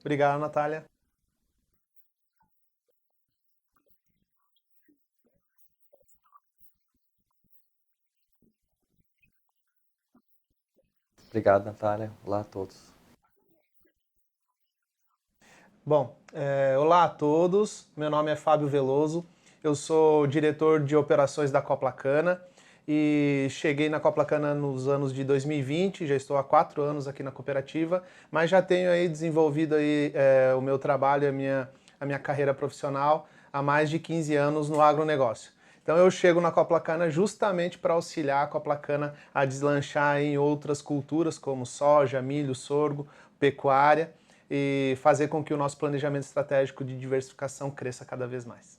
Obrigado, Natália. Obrigado, Natália. Olá a todos. Bom, olá a todos. Meu nome é Fábio Veloso. Eu sou diretor de operações da Coplacana e cheguei na Coplacana nos anos de 2020. Já estou há 4 anos aqui na cooperativa, mas já tenho aí desenvolvido aí, o meu trabalho, a minha carreira profissional há mais de 15 anos no agronegócio. Então eu chego na Coplacana justamente para auxiliar a Coplacana a deslanchar em outras culturas como soja, milho, sorgo, pecuária e fazer com que o nosso planejamento estratégico de diversificação cresça cada vez mais.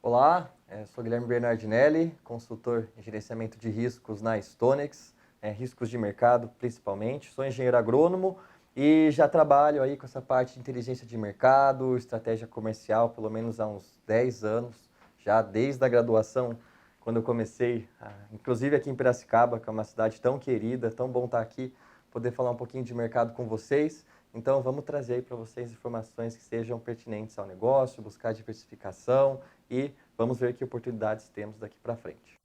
Olá, sou Guilherme Bernardinelli, consultor em gerenciamento de riscos na Stonex, riscos de mercado principalmente. Sou engenheiro agrônomo e já trabalho aí com essa parte de inteligência de mercado, estratégia comercial, pelo menos há uns 10 anos, já desde a graduação, quando eu comecei, inclusive aqui em Piracicaba, que é uma cidade tão querida, tão bom estar aqui, poder falar um pouquinho de mercado com vocês. Então, vamos trazer aí para vocês informações que sejam pertinentes ao negócio, buscar diversificação e vamos ver que oportunidades temos daqui para frente.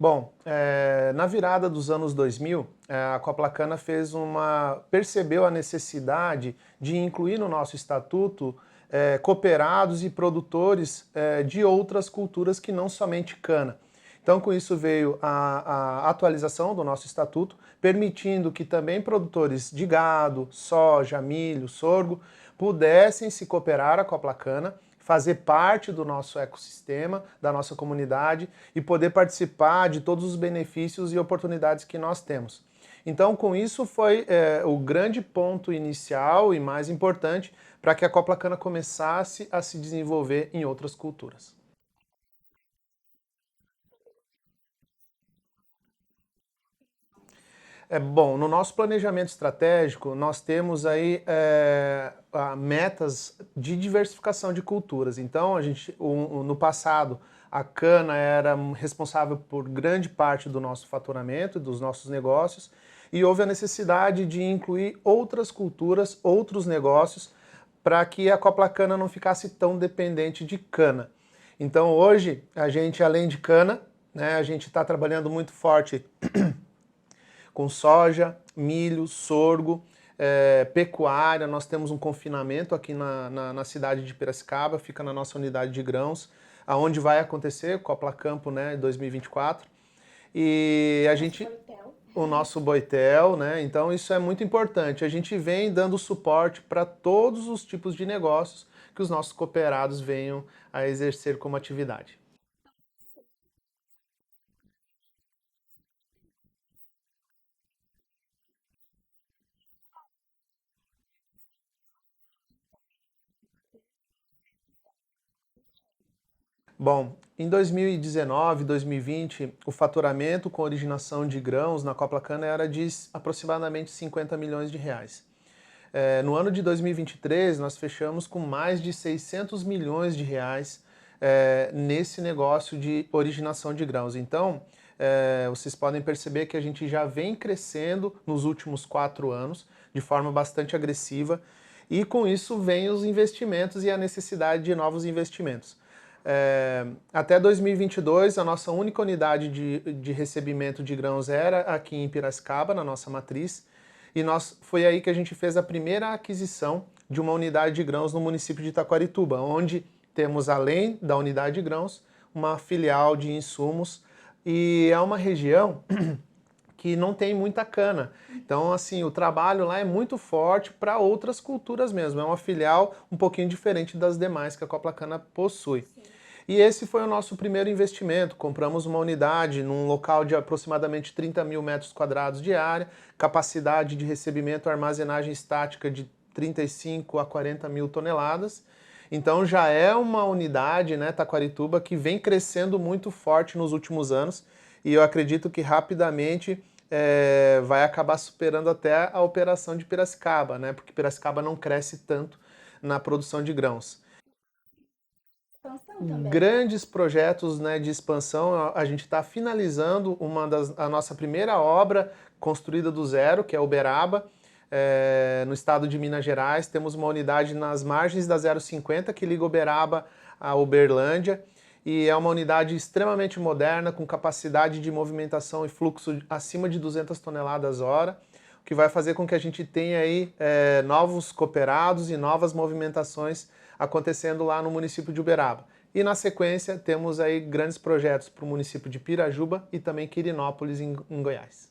Bom, na virada dos anos 2000, a Coplacana percebeu a necessidade de incluir no nosso estatuto cooperados e produtores de outras culturas que não somente cana. Então, com isso veio a atualização do nosso estatuto, permitindo que também produtores de gado, soja, milho, sorgo, pudessem se cooperar à Coplacana, fazer parte do nosso ecossistema, da nossa comunidade e poder participar de todos os benefícios e oportunidades que nós temos. Então, com isso foi o grande ponto inicial e mais importante para que a Coplacana começasse a se desenvolver em outras culturas. Bom, no nosso planejamento estratégico, nós temos aí metas de diversificação de culturas. Então, no passado, a cana era responsável por grande parte do nosso faturamento, dos nossos negócios, e houve a necessidade de incluir outras culturas, outros negócios, para que a Coplacana não ficasse tão dependente de cana. Então, hoje, a gente, além de cana, né, a gente está trabalhando muito forte com soja, milho, sorgo, pecuária. Nós temos um confinamento aqui na cidade de Piracicaba, fica na nossa unidade de grãos, aonde vai acontecer Copla Campo, né, 2024. E a gente o nosso Boitel, né? Então isso é muito importante. A gente vem dando suporte para todos os tipos de negócios que os nossos cooperados venham a exercer como atividade. Bom, em 2019, 2020, o faturamento com originação de grãos na Coplacana era de aproximadamente 50 milhões de reais. No ano de 2023, nós fechamos com mais de 600 milhões de reais nesse negócio de originação de grãos. Então, vocês podem perceber que a gente já vem crescendo nos últimos 4 anos de forma bastante agressiva e com isso vem os investimentos e a necessidade de novos investimentos. Até 2022, a nossa única unidade de recebimento de grãos era aqui em Piracicaba, na nossa matriz, e foi aí que a gente fez a primeira aquisição de uma unidade de grãos no município de Taquarituba, onde temos, além da unidade de grãos, uma filial de insumos, e é uma região que não tem muita cana. Então, assim, o trabalho lá é muito forte para outras culturas mesmo. É uma filial um pouquinho diferente das demais que a Coplacana possui. Sim. E esse foi o nosso primeiro investimento. Compramos uma unidade num local de aproximadamente 30 mil metros quadrados de área, capacidade de recebimento e armazenagem estática de 35 a 40 mil toneladas. Então já é uma unidade, né, Taquarituba, que vem crescendo muito forte nos últimos anos e eu acredito que rapidamente vai acabar superando até a operação de Piracicaba, né, porque Piracicaba não cresce tanto na produção de grãos. Expansão também. Grandes projetos, né, de expansão. A gente está finalizando a nossa primeira obra construída do zero, que é Uberaba, no estado de Minas Gerais. Temos uma unidade nas margens da 050 que liga Uberaba a Uberlândia, e é uma unidade extremamente moderna, com capacidade de movimentação e fluxo acima de 200 toneladas hora, o que vai fazer com que a gente tenha aí novos cooperados e novas movimentações acontecendo lá no município de Uberaba. E na sequência temos aí grandes projetos para o município de Pirajuba e também Quirinópolis, em Goiás.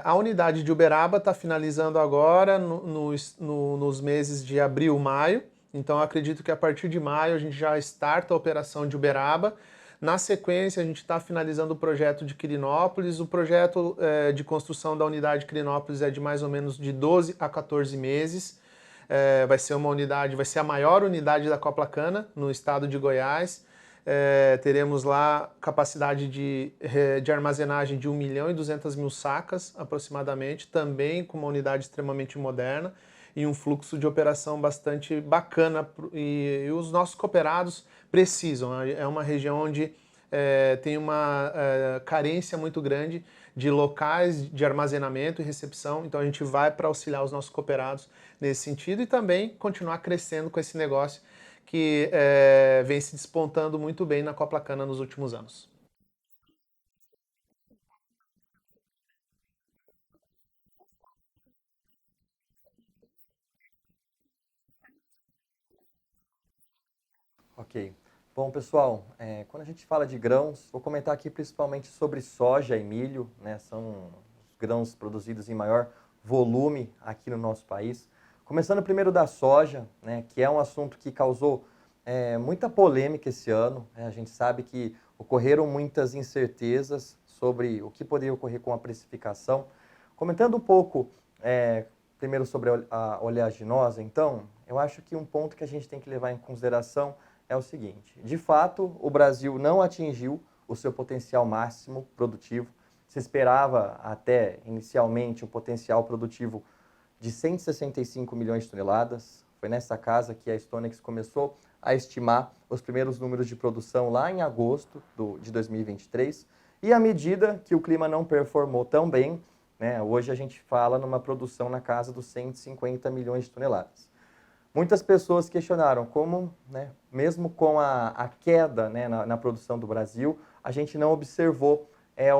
A unidade de Uberaba está finalizando agora nos meses de abril, maio. Então eu acredito que a partir de maio a gente já starta a operação de Uberaba. Na sequência, a gente está finalizando o projeto de Quirinópolis. O projeto de construção da unidade de Quirinópolis é de mais ou menos de 12 a 14 meses. Vai ser uma unidade, vai ser a maior unidade da Coplacana no estado de Goiás. Teremos lá capacidade de armazenagem de 1.200.000 sacas, aproximadamente, também com uma unidade extremamente moderna e um fluxo de operação bastante bacana, e os nossos cooperados precisam. É uma região onde tem uma carência muito grande de locais de armazenamento e recepção, então a gente vai para auxiliar os nossos cooperados nesse sentido e também continuar crescendo com esse negócio que vem se despontando muito bem na Coplacana nos últimos anos. Ok. Bom, pessoal, quando a gente fala de grãos, vou comentar aqui principalmente sobre soja e milho, né? São os grãos produzidos em maior volume aqui no nosso país. Começando primeiro da soja, né, que é um assunto que causou muita polêmica esse ano. A gente sabe que ocorreram muitas incertezas sobre o que poderia ocorrer com a precificação. Comentando um pouco primeiro sobre a oleaginosa, então, eu acho que um ponto que a gente tem que levar em consideração é o seguinte: de fato, o Brasil não atingiu o seu potencial máximo produtivo. Se esperava até inicialmente um potencial produtivo de 165 milhões de toneladas. Foi nessa casa que a Stonex começou a estimar os primeiros números de produção lá em agosto de 2023. E à medida que o clima não performou tão bem, né, hoje a gente fala numa produção na casa dos 150 milhões de toneladas. Muitas pessoas questionaram como, né, mesmo com a queda, né, na produção do Brasil, a gente não observou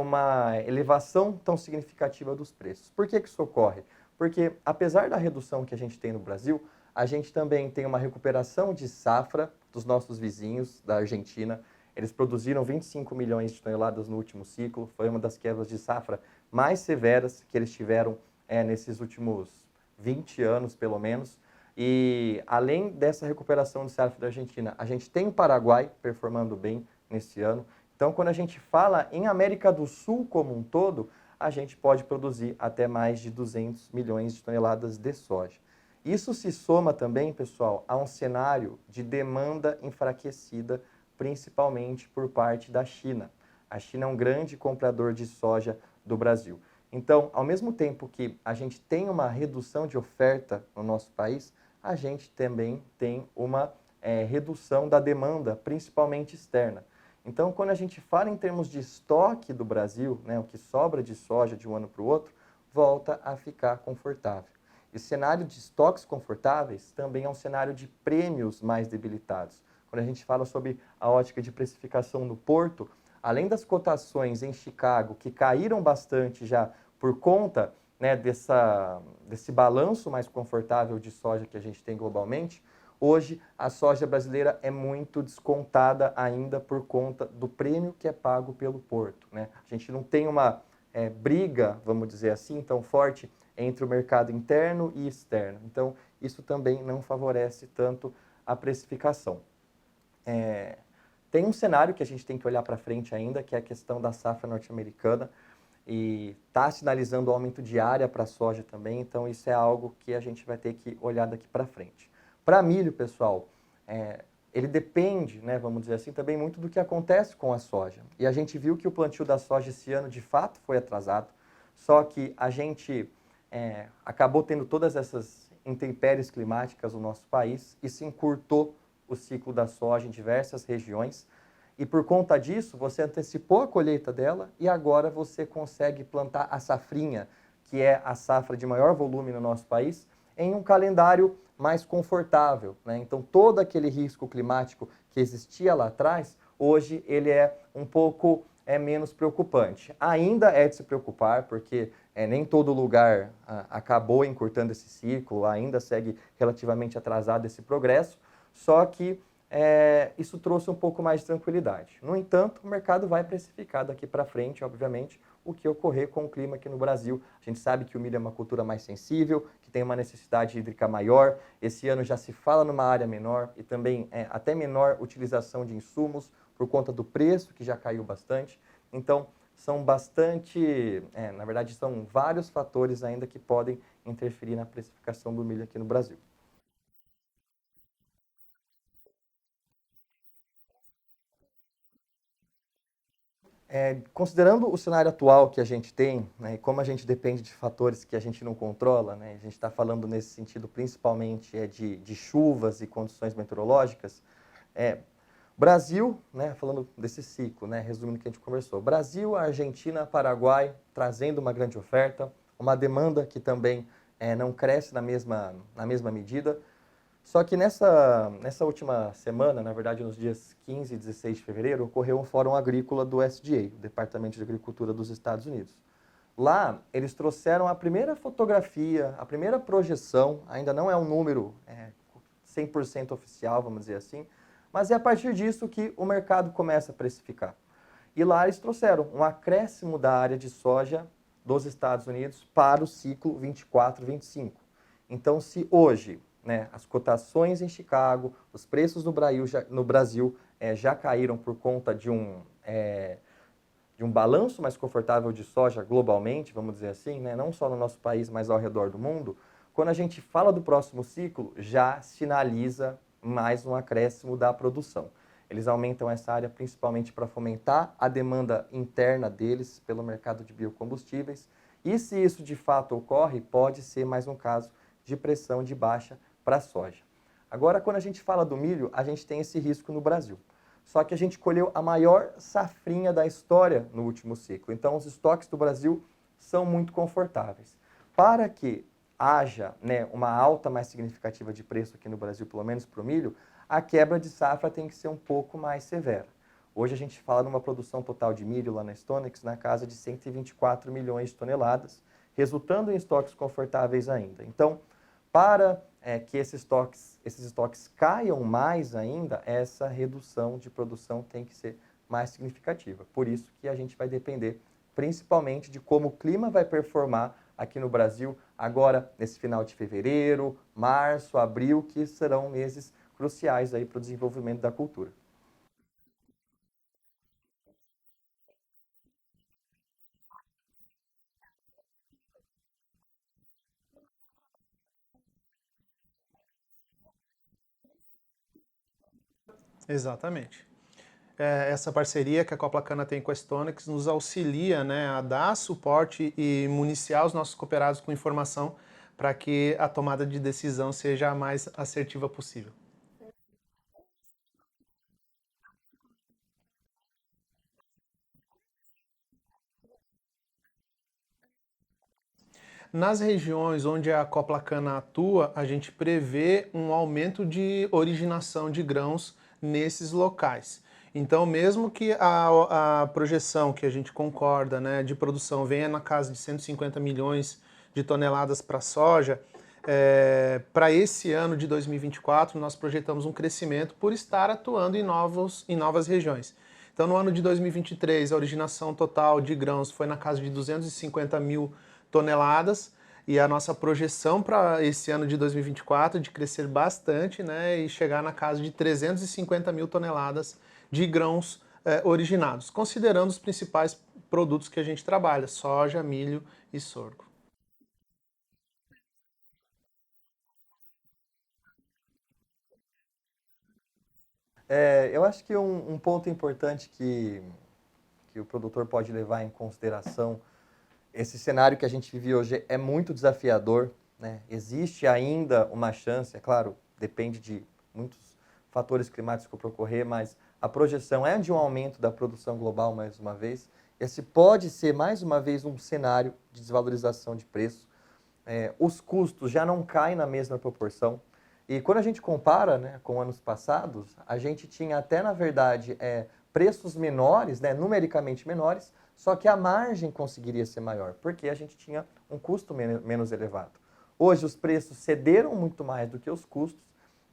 uma elevação tão significativa dos preços. Por que isso ocorre? Porque, apesar da redução que a gente tem no Brasil, a gente também tem uma recuperação de safra dos nossos vizinhos, da Argentina. Eles produziram 25 milhões de toneladas no último ciclo, foi uma das quebras de safra mais severas que eles tiveram nesses últimos 20 anos, pelo menos. E, além dessa recuperação de safra da Argentina, a gente tem o Paraguai performando bem nesse ano. Então, quando a gente fala em América do Sul como um todo, a gente pode produzir até mais de 200 milhões de toneladas de soja. Isso se soma também, pessoal, a um cenário de demanda enfraquecida, principalmente por parte da China. A China é um grande comprador de soja do Brasil. Então, ao mesmo tempo que a gente tem uma redução de oferta no nosso país, a gente também tem uma redução da demanda, principalmente externa. Então, quando a gente fala em termos de estoque do Brasil, né, o que sobra de soja de um ano para o outro, volta a ficar confortável. E o cenário de estoques confortáveis também é um cenário de prêmios mais debilitados. Quando a gente fala sobre a ótica de precificação no porto, além das cotações em Chicago, que caíram bastante já por conta, né, desse balanço mais confortável de soja que a gente tem globalmente, hoje a soja brasileira é muito descontada ainda por conta do prêmio que é pago pelo porto, né? A gente não tem uma briga, vamos dizer assim, tão forte entre o mercado interno e externo. Então, isso também não favorece tanto a precificação. Tem um cenário que a gente tem que olhar para frente ainda, que é a questão da safra norte-americana, e está sinalizando o aumento de área para a soja também, então isso é algo que a gente vai ter que olhar daqui para frente. Para milho, pessoal, ele depende, né, vamos dizer assim, também muito do que acontece com a soja. E a gente viu que o plantio da soja esse ano, de fato, foi atrasado. Só que a gente acabou tendo todas essas intempéries climáticas no nosso país, isso encurtou o ciclo da soja em diversas regiões. E por conta disso, você antecipou a colheita dela e agora você consegue plantar a safrinha, que é a safra de maior volume no nosso país, em um calendário mais confortável, né? Então, todo aquele risco climático que existia lá atrás, hoje ele é um pouco menos preocupante. Ainda é de se preocupar, porque nem todo lugar acabou encurtando esse ciclo, ainda segue relativamente atrasado esse progresso, só que isso trouxe um pouco mais de tranquilidade. No entanto, o mercado vai precificar daqui para frente, obviamente, o que ocorrer com o clima aqui no Brasil. A gente sabe que o milho é uma cultura mais sensível, que tem uma necessidade hídrica maior. Esse ano já se fala numa área menor e também até menor utilização de insumos por conta do preço, que já caiu bastante. Então, são na verdade, são vários fatores ainda que podem interferir na precificação do milho aqui no Brasil. Considerando o cenário atual que a gente tem, né, e como a gente depende de fatores que a gente não controla, né, a gente está falando nesse sentido principalmente de chuvas e condições meteorológicas, Brasil, né, falando desse ciclo, né, resumindo o que a gente conversou, Brasil, Argentina, Paraguai, trazendo uma grande oferta, uma demanda que também não cresce na mesma medida. Só que nessa última semana, na verdade nos dias 15 e 16 de fevereiro, ocorreu um fórum agrícola do USDA, o Departamento de Agricultura dos Estados Unidos. Lá, eles trouxeram a primeira fotografia, a primeira projeção, ainda não é um número 100% oficial, vamos dizer assim, mas é a partir disso que o mercado começa a precificar. E lá eles trouxeram um acréscimo da área de soja dos Estados Unidos para o ciclo 24-25. Então, se hoje, né, as cotações em Chicago, os preços no Brasil já caíram por conta de um balanço mais confortável de soja globalmente, vamos dizer assim, né, não só no nosso país, mas ao redor do mundo, quando a gente fala do próximo ciclo, já sinaliza mais um acréscimo da produção. Eles aumentam essa área principalmente para fomentar a demanda interna deles pelo mercado de biocombustíveis. E se isso de fato ocorre, pode ser mais um caso de pressão de baixa para a soja. Agora, quando a gente fala do milho, a gente tem esse risco no Brasil. Só que a gente colheu a maior safrinha da história no último ciclo. Então, os estoques do Brasil são muito confortáveis. Para que haja, né, uma alta mais significativa de preço aqui no Brasil, pelo menos para o milho, a quebra de safra tem que ser um pouco mais severa. Hoje a gente fala numa produção total de milho lá na Stonex na casa de 124 milhões de toneladas, resultando em estoques confortáveis ainda. Então, para que esses estoques caiam mais ainda, essa redução de produção tem que ser mais significativa. Por isso que a gente vai depender principalmente de como o clima vai performar aqui no Brasil, agora nesse final de fevereiro, março, abril, que serão meses cruciais aí para o desenvolvimento da cultura. Exatamente. Essa parceria que a Coplacana tem com a Stonex nos auxilia, né, a dar suporte e municiar os nossos cooperados com informação para que a tomada de decisão seja a mais assertiva possível. Nas regiões onde a Coplacana atua, a gente prevê um aumento de originação de grãos nesses locais. Então, mesmo que a projeção que a gente concorda, né, de produção venha na casa de 150 milhões de toneladas para soja, para esse ano de 2024 nós projetamos um crescimento por estar atuando em novas regiões. Então, no ano de 2023, a originação total de grãos foi na casa de 250 mil toneladas, e a nossa projeção para esse ano de 2024 de crescer bastante, né, e chegar na casa de 350 mil toneladas de grãos originados, considerando os principais produtos que a gente trabalha, soja, milho e sorgo. Eu acho que um ponto importante que o produtor pode levar em consideração esse cenário que a gente vive hoje é muito desafiador, né? Existe ainda uma chance, é claro, depende de muitos fatores climáticos para ocorrer, mas a projeção é de um aumento da produção global mais uma vez. Esse pode ser mais uma vez um cenário de desvalorização de preço. Os custos já não caem na mesma proporção. E quando a gente compara, né, com anos passados, a gente tinha até, na verdade, preços menores, né, numericamente menores, só que a margem conseguiria ser maior, porque a gente tinha um custo menos elevado. Hoje os preços cederam muito mais do que os custos,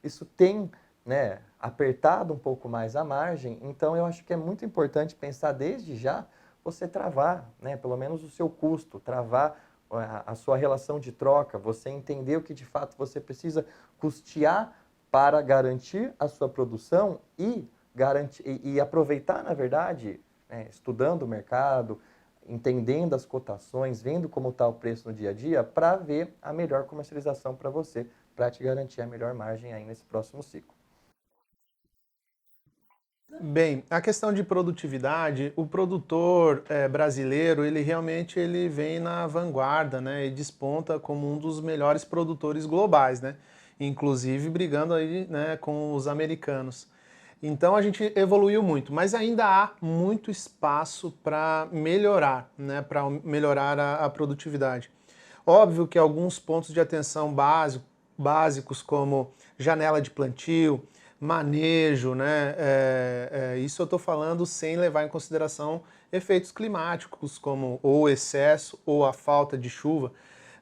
isso tem, né, apertado um pouco mais a margem, então eu acho que é muito importante pensar desde já você travar, né, pelo menos o seu custo, travar a sua relação de troca, você entender o que de fato você precisa custear para garantir a sua produção e aproveitar, na verdade, estudando o mercado, entendendo as cotações, vendo como está o preço no dia a dia, para ver a melhor comercialização para você, para te garantir a melhor margem aí nesse próximo ciclo. Bem, a questão de produtividade, o produtor brasileiro, ele realmente vem na vanguarda, né, e desponta como um dos melhores produtores globais, né, inclusive brigando aí, né, com os americanos. Então a gente evoluiu muito, mas ainda há muito espaço para melhorar, né, para melhorar a produtividade. Óbvio que alguns pontos de atenção básicos como janela de plantio, manejo, né? Isso eu estou falando sem levar em consideração efeitos climáticos, como ou o excesso ou a falta de chuva.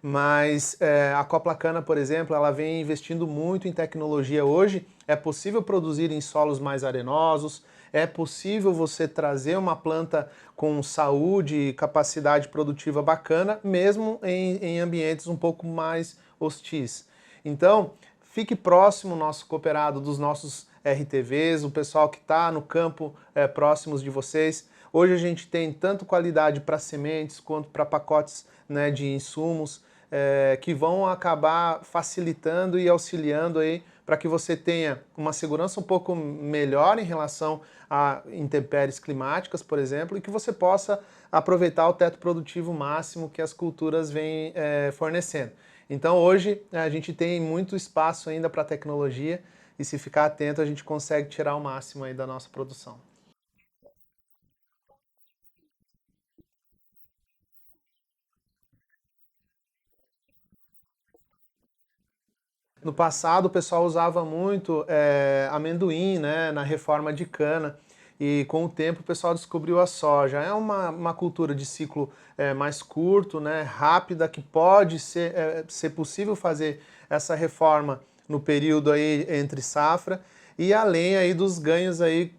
Mas a Coplacana, por exemplo, ela vem investindo muito em tecnologia hoje. É possível produzir em solos mais arenosos, é possível você trazer uma planta com saúde e capacidade produtiva bacana, mesmo em ambientes um pouco mais hostis. Então, fique próximo, nosso cooperado, dos nossos RTVs, o pessoal que está no campo próximos de vocês. Hoje a gente tem tanto qualidade para sementes quanto para pacotes, né, de insumos que vão acabar facilitando e auxiliando aí para que você tenha uma segurança um pouco melhor em relação a intempéries climáticas, por exemplo, e que você possa aproveitar o teto produtivo máximo que as culturas vêm fornecendo. Então hoje a gente tem muito espaço ainda para tecnologia e se ficar atento a gente consegue tirar o máximo aí da nossa produção. No passado o pessoal usava muito amendoim, né, na reforma de cana, e com o tempo o pessoal descobriu a soja. É uma cultura de ciclo mais curto, né, rápida, que pode ser possível fazer essa reforma no período aí entre safra, e além aí dos ganhos aí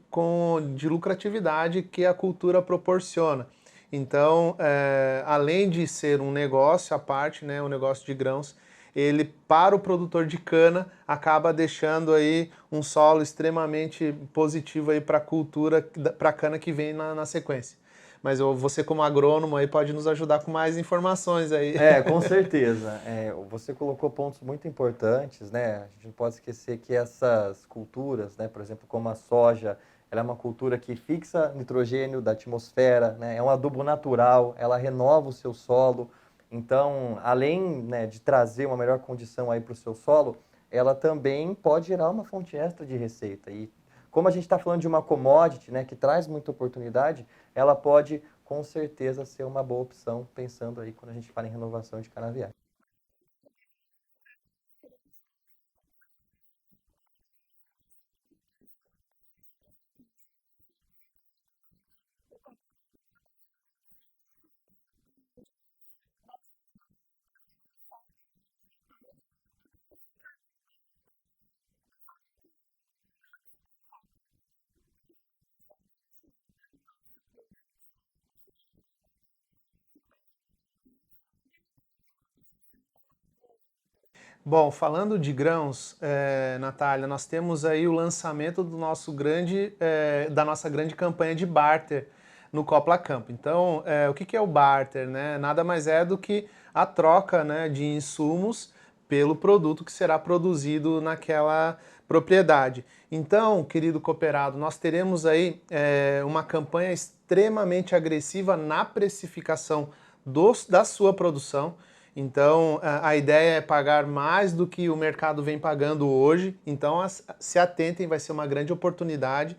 de lucratividade que a cultura proporciona. Então, além de ser um negócio à parte, né, um negócio de grãos, ele, para o produtor de cana, acaba deixando aí um solo extremamente positivo aí para a cultura, para a cana que vem na sequência. Mas você como agrônomo aí pode nos ajudar com mais informações aí. Com certeza. Você colocou pontos muito importantes, né? A gente não pode esquecer que essas culturas, né, por exemplo, como a soja, ela é uma cultura que fixa nitrogênio da atmosfera, né? É um adubo natural, ela renova o seu solo. Então, além, né, de trazer uma melhor condição aí para o seu solo, ela também pode gerar uma fonte extra de receita. E como a gente está falando de uma commodity, né, que traz muita oportunidade, ela pode com certeza ser uma boa opção, pensando aí quando a gente fala em renovação de canaviais. Bom, falando de grãos, Natália, nós temos aí o lançamento da nossa grande campanha de barter no Copla Campo. Então, o que é o barter, né? Nada mais é do que a troca, né, de insumos pelo produto que será produzido naquela propriedade. Então, querido cooperado, nós teremos aí uma campanha extremamente agressiva na precificação da sua produção. Então, a ideia é pagar mais do que o mercado vem pagando hoje. Então, se atentem, vai ser uma grande oportunidade.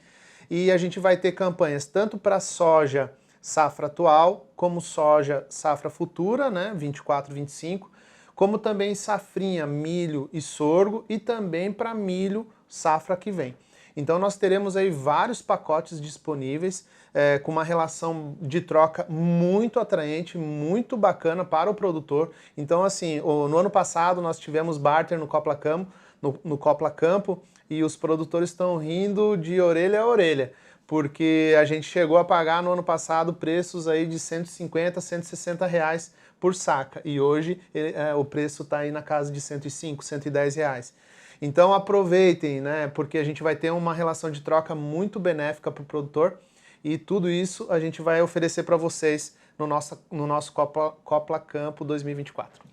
E a gente vai ter campanhas tanto para soja safra atual, como soja safra futura, né, 24, 25, como também safrinha, milho e sorgo, e também para milho safra que vem. Então nós teremos aí vários pacotes disponíveis com uma relação de troca muito atraente, muito bacana para o produtor. Então assim, no ano passado nós tivemos barter no Copla Campo, no Copla Campo, e os produtores estão rindo de orelha a orelha, porque a gente chegou a pagar no ano passado preços aí de 150, 160 reais por saca, e hoje o preço está aí na casa de 105, 110 reais. Então aproveitem, né? Porque a gente vai ter uma relação de troca muito benéfica para o produtor, e tudo isso a gente vai oferecer para vocês no nosso Copla Campo 2024.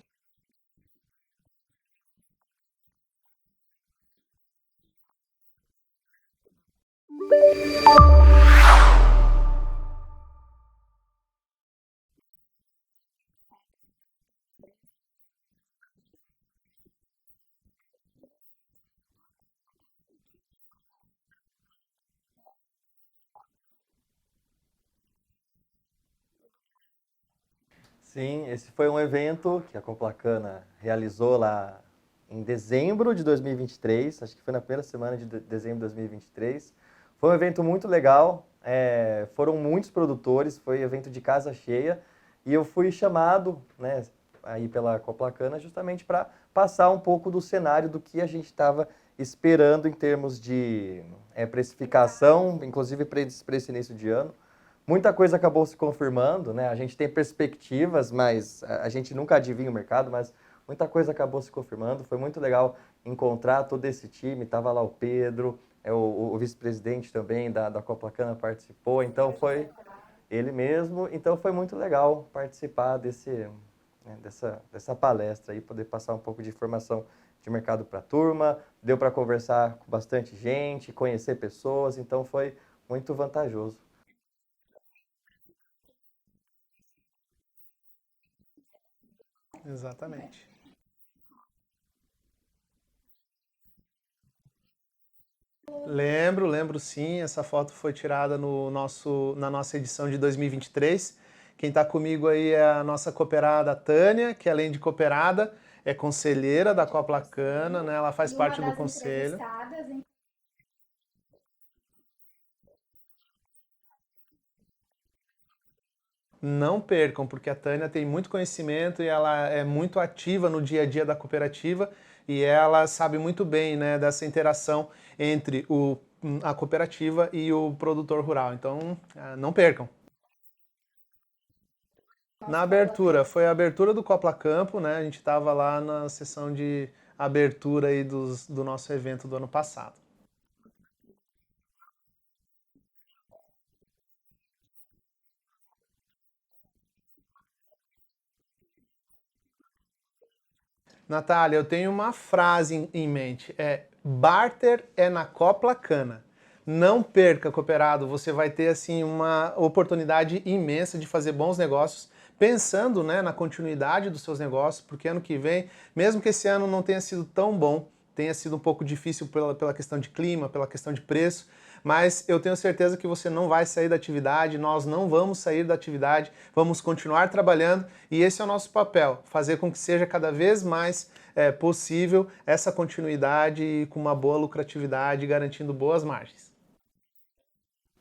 Sim, esse foi um evento que a Coplacana realizou lá em dezembro de 2023, acho que foi na primeira semana de dezembro de 2023. Foi um evento muito legal, foram muitos produtores, foi um evento de casa cheia, e eu fui chamado, né, aí pela Coplacana justamente para passar um pouco do cenário do que a gente estava esperando em termos de precificação, inclusive para esse início de ano. Muita coisa acabou se confirmando, né? A gente tem perspectivas, mas a gente nunca adivinha o mercado, mas muita coisa acabou se confirmando. Foi muito legal encontrar todo esse time. Tava lá o Pedro, o vice-presidente também da Coplacana participou, então foi ele mesmo. Então foi muito legal participar dessa palestra e poder passar um pouco de informação de mercado para a turma. Deu para conversar com bastante gente, conhecer pessoas, então foi muito vantajoso. Exatamente. Lembro sim. Essa foto foi tirada na nossa edição de 2023. Quem está comigo aí é a nossa cooperada Tânia, que além de cooperada, é conselheira da Coplacana, né? Ela faz E uma parte do das conselho. entrevistadas, Não percam, porque a Tânia tem muito conhecimento e ela é muito ativa no dia a dia da cooperativa, e ela sabe muito bem, né, dessa interação entre a cooperativa e o produtor rural. Então, não percam. Na abertura, foi a abertura do Copla Campo, né? A gente estava lá na sessão de abertura aí do nosso evento do ano passado. Natália, eu tenho uma frase em mente, barter é na Copla Cana. Não perca, cooperado, você vai ter assim uma oportunidade imensa de fazer bons negócios, pensando, né, na continuidade dos seus negócios, porque ano que vem, mesmo que esse ano não tenha sido tão bom, tenha sido um pouco difícil pela questão de clima, pela questão de preço, mas eu tenho certeza que você não vai sair da atividade, nós não vamos sair da atividade, vamos continuar trabalhando, e esse é o nosso papel, fazer com que seja cada vez mais possível essa continuidade com uma boa lucratividade, garantindo boas margens.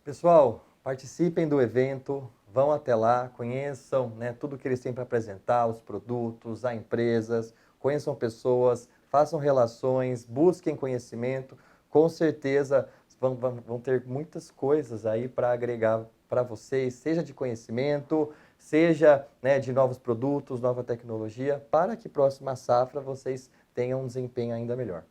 Pessoal, participem do evento, vão até lá, conheçam, né, tudo que eles têm para apresentar, os produtos, as empresas, conheçam pessoas, façam relações, busquem conhecimento. Com certeza vão ter muitas coisas aí para agregar para vocês, seja de conhecimento, seja, né, de novos produtos, nova tecnologia, para que próxima safra vocês tenham um desempenho ainda melhor.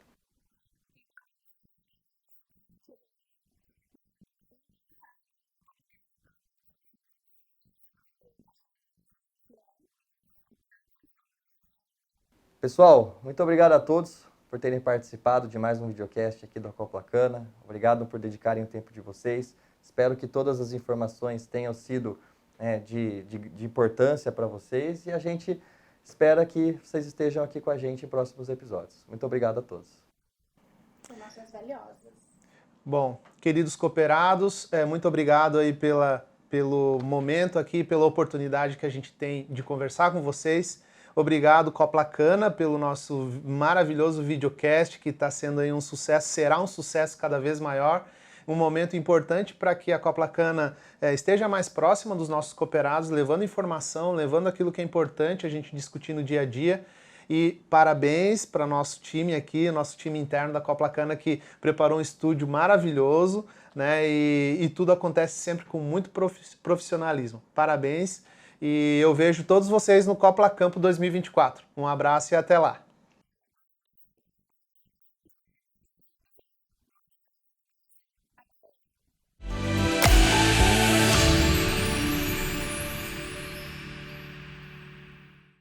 Pessoal, muito obrigado a todos por terem participado de mais um videocast aqui do Coplacana. Obrigado por dedicarem o tempo de vocês. Espero que todas as informações tenham sido de importância para vocês e a gente espera que vocês estejam aqui com a gente em próximos episódios. Muito obrigado a todos. Informações valiosas. Bom, queridos cooperados, muito obrigado aí pelo momento aqui, pela oportunidade que a gente tem de conversar com vocês. Obrigado, Coplacana, pelo nosso maravilhoso videocast, que está sendo aí um sucesso, será um sucesso cada vez maior. Um momento importante para que a Coplacana esteja mais próxima dos nossos cooperados, levando informação, levando aquilo que é importante a gente discutir no dia a dia. E parabéns para nosso time aqui, nosso time interno da Coplacana, que preparou um estúdio maravilhoso, né? E tudo acontece sempre com muito profissionalismo. Parabéns e eu vejo todos vocês no Copla Campo 2024. Um abraço e até lá!